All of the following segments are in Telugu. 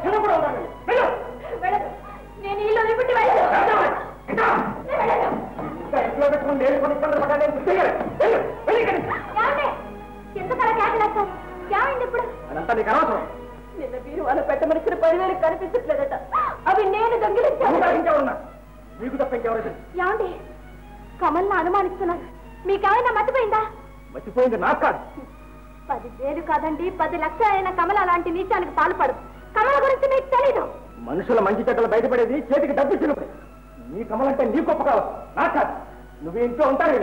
చిన్న కూడా ఉండాలి. నేను ఇల్లు వదిలిపెట్టి వెళ్ళను. ఇంట్లో పెట్టుకుని నేను కొన్ని ఇబ్బందులు పడ్డా. ఎందుకలా కేకలేస్తాను? ఏమైంది ఇప్పుడు? అదంతా నీకు అనవసరం. నిన్న మీరు వాళ్ళ పెట్టమనిచ్చిన 10,000 కనిపించట్లేదట. అవి నేను దొంగిలించాను. నీకు తప్ప ఇంకెవరైనా? ఏమండి, కమల్ని అనుమానిస్తున్నారు. మీకేమైనా మర్చిపోయిందా? మర్చిపోయింది నాకు కాదు. 10,000 కాదండి, 10 లక్షలు అయిన కమల అలాంటి నీచానికి పాల్పడదు. కమల గురించి మీకు తెలీదు. మనుషుల మంచి చెడ్డలు బయటపడేది చేతికి డబ్బు ఇచ్చినప్పుడు. నీ కమలంటే నీ గొప్ప కావచ్చు, నాకు కాదు. నువ్వు ఇంట్లో ఉంటాను.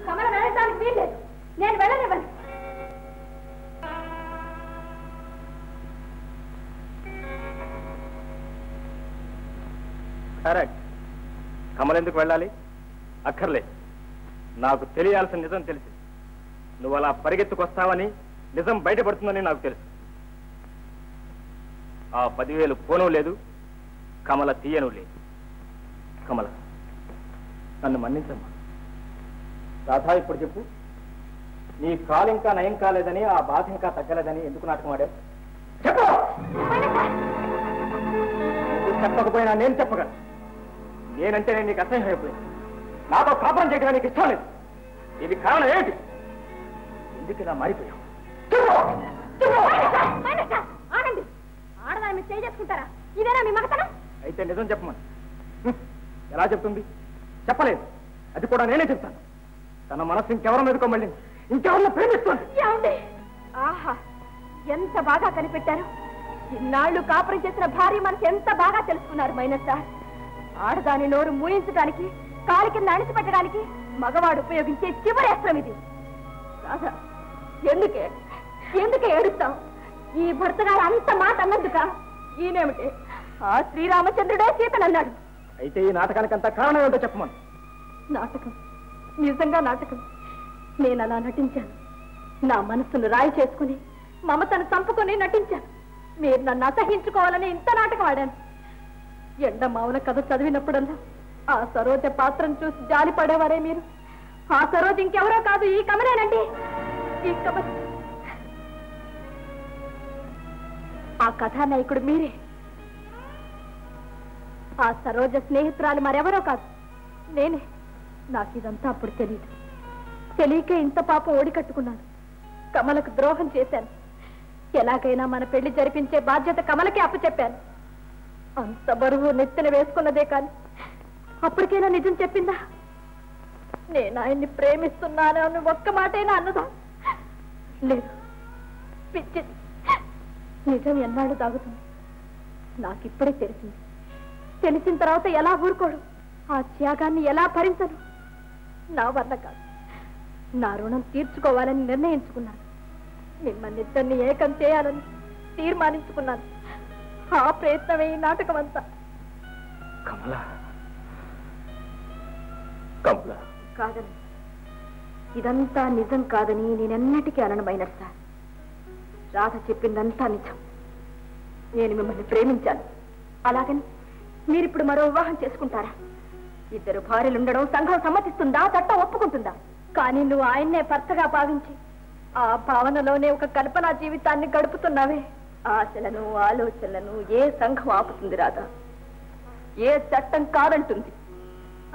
కమల వెళ్ళడానికి వీల్లేదు. నేను వెళ్ళనివ్వను. కరెక్ట్. కమల ఎందుకు వెళ్ళాలి? అక్కర్లేదు. నాకు తెలియాల్సిన నిజం తెలిసి నువ్వు అలా పరిగెత్తుకొస్తావని, నిజం బయటపడుతుందని నాకు తెలుసు. ఆ 10,000 పోను లేదు, కమల తీయను లేదు. కమల, నన్ను మన్నించమ్మా. రాధా, ఇప్పుడు చెప్పు, నీ కాలు ఇంకా నయం కాలేదని, ఆ బాధ ఇంకా తగ్గలేదని ఎందుకు నాటకం ఆడావు? చెప్పు. చెప్పకపోయినా నేను చెప్పగలను. నేనంటే నేను నీకు అసహ్యం అయిపోయింది. నాతో కాపురం చేయడం నీకు ఇష్టం లేదు. ఇది కారణం ఏంటి? ఎందుకు ఇలా మారిపోయావు? ఆనండి, ఆడదాన్ని మీరు చేసుకుంటారా? ఇదేనా మీ మగతనం? అయితే నిజం చెప్పమని. ఎలా చెప్తుంది? చెప్పలేదు. అది కూడా నేనే చెప్తాను. తన మనసు ఇంకెవరో ఎదుకో మళ్ళీ ఇంకెవరిని ప్రేమిస్తుంది. ఆహా, ఎంత బాగా కనిపెట్టారు. ఇన్నాళ్లు కాపురం చేసిన భార్య మనసు ఎంత బాగా తెలుసుకున్నారు మైనస్ సార్. ఆడదాని నోరు మూయించడానికి, కాలి కింద అణిచిపెట్టడానికి మగవాడు ఉపయోగించే చివరి అస్త్రం ఇది. రాధా, ఎందుకే ఏడుస్తాం? ఈ భర్త గారు అంత మాట అన్నందుక? ఈయనేమిటి, ఆ శ్రీరామచంద్రుడే సీతనన్నాడు. అయితే ఈ నాటకానికంతా కారణం ఏంటో చెప్పమని. నాటకం, నిజంగా నాటకం. నేను అలా నటించాను. నా మనస్సును రాయి చేసుకుని, మమతను చంపుకొని నటించాను. మీరు నన్ను అసహించుకోవాలని ఇంత నాటకం ఆడాను. ఎండమావుల కథ చదివినప్పుడల్లా ఆ సరోజ పాత్రను చూసి జాలి పడేవారే మీరు. ఆ సరోజ ఇంకెవరో కాదు, ఈ కమలేనండి. ఈ కమల. ఆ కథానాయకుడు మీరే. ఆ సరోజ స్నేహితురాలు మరెవరో కాదు, నేనే. నాకు ఇదంతా అప్పుడు తెలియదు. తెలియకే ఇంత పాపం ఓడికట్టుకున్నాను. కమలకు ద్రోహం చేశాను. ఎలాగైనా మన పెళ్లి జరిపించే బాధ్యత కమలకే అప్పచెప్పాను. అంత బరువు నెత్తిన వేసుకున్నదే కాని అప్పటికైనా నిజం చెప్పిందా? నేను ఆయన్ని ప్రేమిస్తున్నాను అని ఒక్క మాటైనా అన్నదా? లేదు. పిచ్చిది. నిజం ఎన్నాళ్ళు దాగుతుంది? నాకిప్పుడే తెలిసింది. తెలిసిన తర్వాత ఎలా ఊరుకోడు? ఆ త్యాగాన్ని ఎలా భరించను? నా వల్ల కాదు. నా రుణం తీర్చుకోవాలని నిర్ణయించుకున్నాను. మిమ్మల్ని ఇద్దరిని ఏకం చేయాలని తీర్మానించుకున్నాను. ఆ ప్రయత్నమే ఈ నాటకం అంతా. కమల, కమల. కాదని, ఇదంతా నిజం కాదని నేనెన్నటికీ అననమైన సార్. రాధ చెప్పిందంతా నిజం. నేను మిమ్మల్ని ప్రేమించాను. అలాగని మీరిప్పుడు మరో వివాహం చేసుకుంటారా? ఇద్దరు భార్యలుండడం సంఘం సమ్మతిస్తుందా? చట్టం ఒప్పుకుంటుందా? కానీ నువ్వు ఆయన్నే భర్తగా భావించి ఆ భావనలోనే ఒక కల్పనా జీవితాన్ని గడుపుతున్నావే. ఆశలను, ఆలోచనలను ఏ సంఘం ఆపుతుంది రాదా? ఏ చట్టం కాదంటుంది?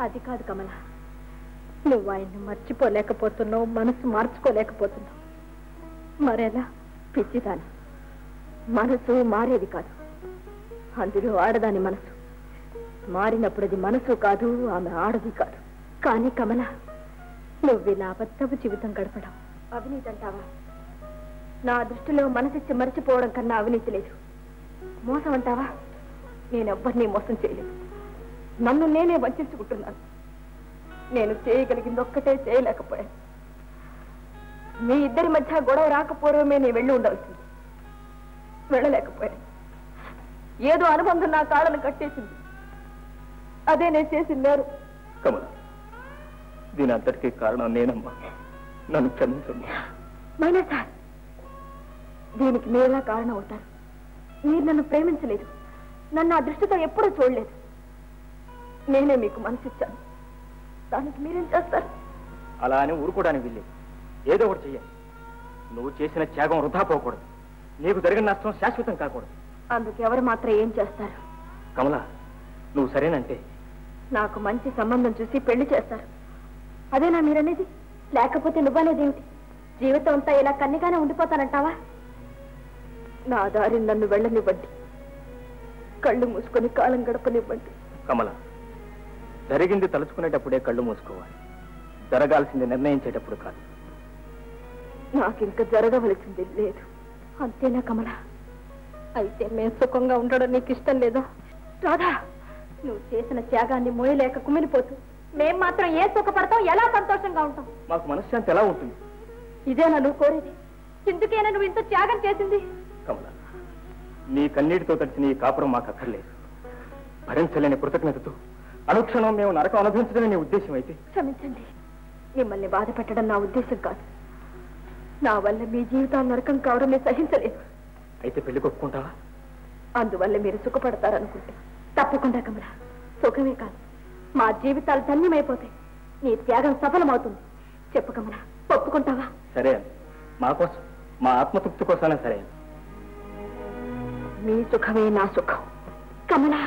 అది కాదు కమల. నువ్వు ఆయన్ని మర్చిపోలేకపోతున్నావు, మనసు మార్చుకోలేకపోతున్నావు. మరెలా? పిచ్చిదాని మనసు మారేది కాదు. అందులో ఆడదాని మనసు మారినప్పుడు అది మనసు కాదు, ఆమె ఆడది కాదు. కానీ కమల, నువ్వు ఇలా అబద్ధపు జీవితం గడపడం అవినీతి అంటావా? నా దృష్టిలో మనసిచ్చి మర్చిపోవడం కన్నా అవినీతి లేదు. మోసం అంటావా? నేనెవ్వరినీ మోసం చేయలేదు. నన్ను నేనే వంచుకుంటున్నాను. నేను చేయగలిగింది ఒక్కటే చేయలేకపోయాను. మీ ఇద్దరి మధ్య గొడవ రాకపోవడమే నేను వెళ్ళి ఉండవలసింది. వెళ్ళలేకపోయాను. ఏదో అనుబంధం నా కాళ్ళను కట్టేసింది. అదే నేను చేసిందారు. కమల, దీని అంతటికీ కారణం నేనమ్మా. నన్ను క్షమించమ్మా. మైనా సార్, దీనికి మీరెలా కారణం అవుతారు? మీరు నన్ను ప్రేమించలేదు. నన్ను ఆ దృష్టితో ఎప్పుడూ చూడలేదు. నేనే మీకు మనసిచ్చాను. దానికి మీరేం చేస్తారు? అలా అని ఊరుకోవడానికి వీల్లేదు. ఏదో ఒకటి చెయ్యాలి. నువ్వు చేసిన త్యాగం వృధా పోకూడదు. నీకు జరిగిన నష్టం శాశ్వతం కాకూడదు. అందుకు ఎవరు మాత్రం ఏం చేస్తారు? కమల, నువ్వు సరేనంటే నాకు మంచి సంబంధం చూసి పెళ్లి చేస్తారు. అదేనా మీరనేది? లేకపోతే నువ్వనేదేమిటి? జీవితం అంతా ఇలా కన్నిగానే ఉండిపోతానంటావా? నా దారి నన్ను వెళ్ళనివ్వండి. కళ్ళు మూసుకొని కాలం గడపనివ్వండి. కమల, జరిగింది తలుచుకునేటప్పుడే కళ్ళు మూసుకోవాలి. జరగాల్సింది నిర్ణయించేటప్పుడు కాదు. నాకింక జరగవలసింది లేదు. అంతేనా కమల? అయితే మేము సుఖంగా ఉండడం నీకు ఇష్టం లేదా? రాధా, నువ్వు చేసిన త్యాగాన్ని మోయలేక కుమిలిపోతూ మేం మాత్రం ఏ సుఖపడతాం, ఎలా సంతోషంగా ఉంటాం? మాకు మనశ్శాంతి ఎలా ఉంటుంది? ఇదేనా నువ్వు కోరేది? ఇందుకేనా నువ్వు ఇంత త్యాగం చేసింది? కమల, నీ కన్నీటితో తడిచిన ఈ కాపురం మాకు అక్కర్లేదు. భరించలేని కృతజ్ఞతతో అనుక్షణం మేము నరకం అనుభవించడమే నీ ఉద్దేశం అయితే క్షమించండి. మిమ్మల్ని బాధ పెట్టడం నా ఉద్దేశం కాదు. నా వల్ల మీ జీవితాలు నరకం కావడం నేను సహించలేదు. అయితే పెళ్లి ఒప్పుకుంటావా? అందువల్ల మీరు సుఖపడతారనుకుంటా. తప్పకుండా కమల, సుఖమే కాదు, మా జీవితాలు ధన్యమైపోతాయి. నీ త్యాగం సఫలమవుతుంది. చెప్పు కమల, ఒప్పుకుంటావా? సరే, మా కోసం, మా ఆత్మతృప్తి కోసమే సరే. మీ సుఖమే నా సుఖం. కమలా,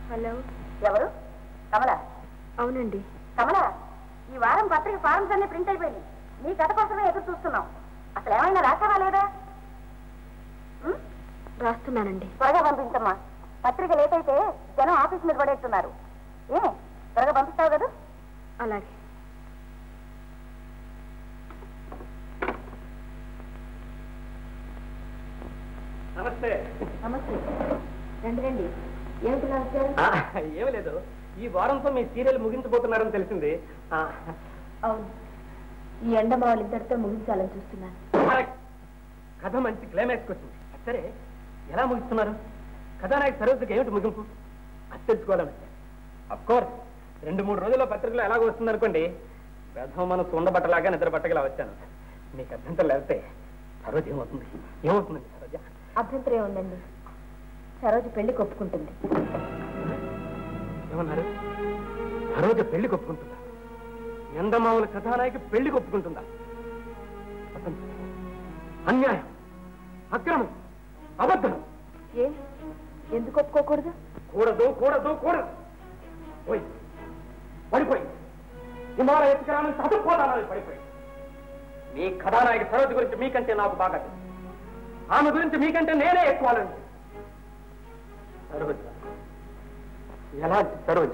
హలో, ఎవరు? కమల? అవునండి. కమల, ఈ వారం పత్రిక ఫారమ్స్ అన్ని ప్రింట్ అయిపోయింది. నీ కథ కోసమే ఎదురు చూస్తున్నాం. అసలు ఏమైనా రాసావా లేదా? రాస్తున్నానండి. త్వరగా పంపించమ్మా. పత్రిక లేట్ అయితే జనం ఆఫీస్ మీద పడేస్తున్నారు. ఏ త్వరగా పంపిస్తావు కదా? అలాగే. నమస్తే. నమస్తే. రండి రండి. ఏమిటి నమస్కారం? ఏమి లేదు, ఈ వారంతో మీ సీరియల్ ముగించబోతున్నారని తెలిసింది. అవును, ఈ ఎండమావులు ఇద్దరితో ముగించాలని చూస్తున్నాను. కథ మంచి క్లైమాక్స్కి వచ్చింది. సరే, ఎలా ముగిస్తున్నారు? కథానాయక సరోజకి ఏమిటి ముగింపు? అది తెలుసుకోవాలని. అఫ్కోర్స్ 2-3 రోజుల్లో పత్రికలో ఎలాగో వస్తుంది అనుకోండి. వేధం మనసు ఉండబట్టలాగా నిద్ర పట్టగలా వచ్చాను. మీకు అభ్యంతరం లేకపోతే సరోజ ఏమవుతుంది? ఏమవుతుందండి సరోజ? అభ్యంతరం ఏముందండి? సరోజ పెళ్లికి ఒప్పుకుంటుంది. ఏమన్నారు? సరోజ పెళ్లికి ఒప్పుకుంటుందా? ఎండమావుల కథానాయకి పెళ్లికి ఒప్పుకుంటుందా? అన్యాయం, అక్రమం, అబద్ధం. ఏ ఎందుకు ఒప్పుకోకూడదు? కూడదు కూడదు కూడదు. పోయి పడిపోయి హిమాలయ ఎత్తుకురామని చదువుకోదాలని పడిపోయి. మీ కథానాయక సరోజ గురించి మీకంటే నాకు బాగా తెలుసు. ఆమె గురించి మీకంటే నేనే ఎక్కువాలని. సరోజ ఎలాంటి సరోజ?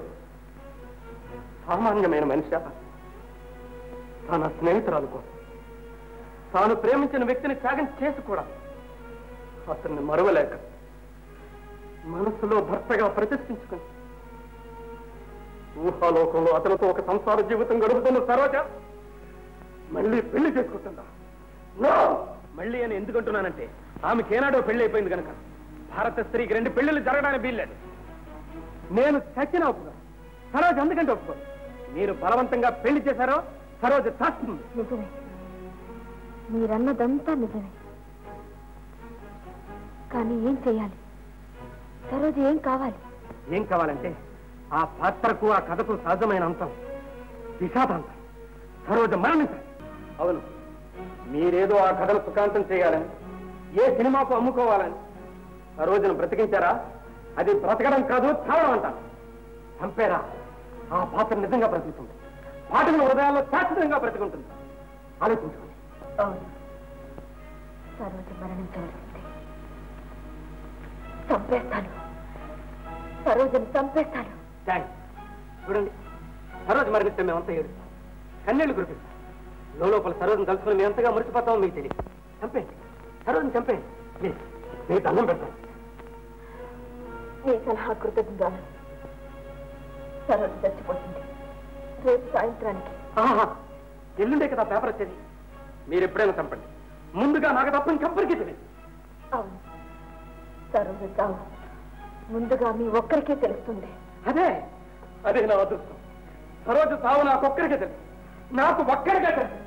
సామాన్యమైన మనిషి. తన స్నేహితురాలు కోసం తాను ప్రేమించిన వ్యక్తిని త్యాగం చేసి కూడా అతన్ని మరవలేక మనసులో భర్తగా ప్రతిష్ఠించుకుని ఊహాలోకంలో అతనితో ఒక సంసార జీవితం గడుపుతున్న సరోజ మళ్ళీ పెళ్లి చేసుకుంటుందా? మళ్ళీ అని ఎందుకంటున్నానంటే ఆమెకేనాడో పెళ్లి అయిపోయింది కనుక భారత స్త్రీకి 2 పెళ్లిళ్ళు జరగడానికి వీల్లేదు. నేను చచ్చిన ఒప్పుగా, సరోజ అందుకంటే ఒప్పుకోను. మీరు బలవంతంగా పెళ్లి చేశారో సరోజ చేస్తుంది. నిజమే, మీరన్నదంతా నిజమే. కానీ ఏం చెయ్యాలి? సరోజ ఏం కావాలి? ఏం కావాలంటే ఆ పాత్రకు ఆ కథకు సహజమైన అంతం విషాదాంతం. సరోజ మరణించాలి. అవును, మీరేదో ఆ కథను సుఖాంతం చేయాలని, ఏ సినిమాకు అమ్ముకోవాలని సరోజను బ్రతికించారా? అది బ్రతకడం కాదు, చావడం అంటారు. చంపేరా? ఆ పాత్ర నిజంగా బ్రతుకుతుంది. పాటల హృదయాల్లో శాశ్వతంగా బ్రతుకుంటుంది. ఆలోచించుకోండి. అవును, సరోజ మరణించవలసిందే. చంపేస్తాను, సరోజను చంపేస్తాను. చూడండి, సరోజ మరణిస్తే మేమంతా ఏడుస్తాం, కన్నీళ్లు కురిపిస్తాం. లోపల సరోజను కలుసుకుని మేము ఎంతగా మురిసిపోతామో మీకు తెలియదు. చంపేయండి, సరోజను చంపేయండి. మీకు అన్నం పెడతాను. నీ సలహా కృతజ్ఞతలు. సరోజ చచ్చిపోతుంది రేపు సాయంత్రానికి. ఎల్లుండే కదా పేపర్ వచ్చేది. మీరు ఎప్పుడైనా చంపండి, ముందుగా నాకు తప్ప ఇంకెప్పటికీ తెలియదు. అవును, సరోజ చావు ముందుగా మీ ఒక్కరికే తెలుస్తుంది. అదే నా అదృష్టం. సరోజ చావు నాకొక్కరికే తెలుసు, నాకు ఒక్కరికే తెలుసు.